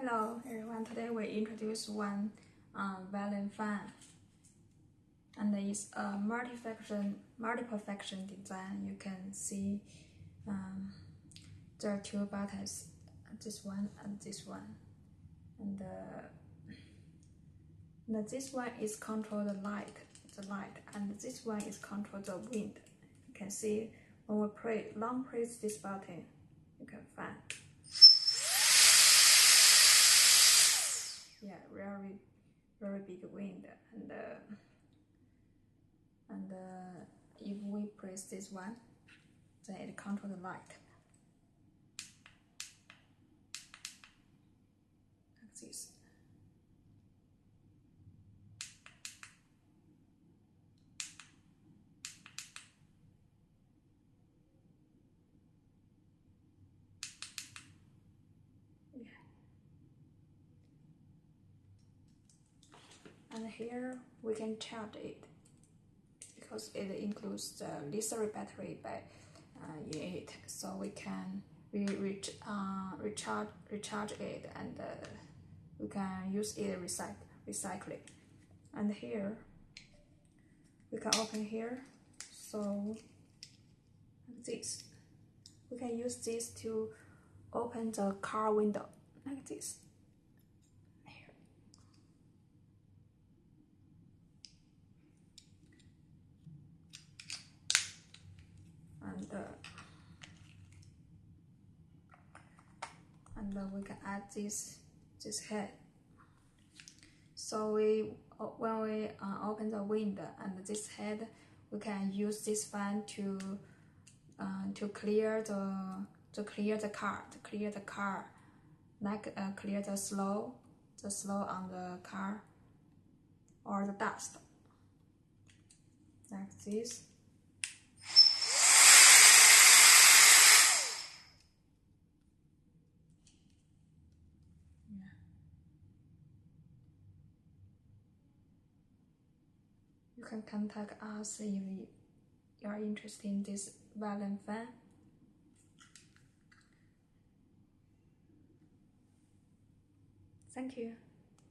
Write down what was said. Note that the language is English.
Hello everyone, today we introduce one Valen fan, and it's a multiple function design. You can see there are two buttons, this one and this one, and this one is control the light, and this one is control the wind. You can see when we long press this button, you can find. Yeah, very big wind, and if we press this one, then it controls the light like this. And here we can charge it because it includes the lithium battery in it, so we can recharge it, and we can use it recycling. And here we can open here, so like this. We can use this to open the car window like this. And we can add this head. So when we open the window and this head, we can use this fan to clear the car, like clear the slow on the car or the dust, like this. You can contact us if you are interested in this Valen fan. Thank you.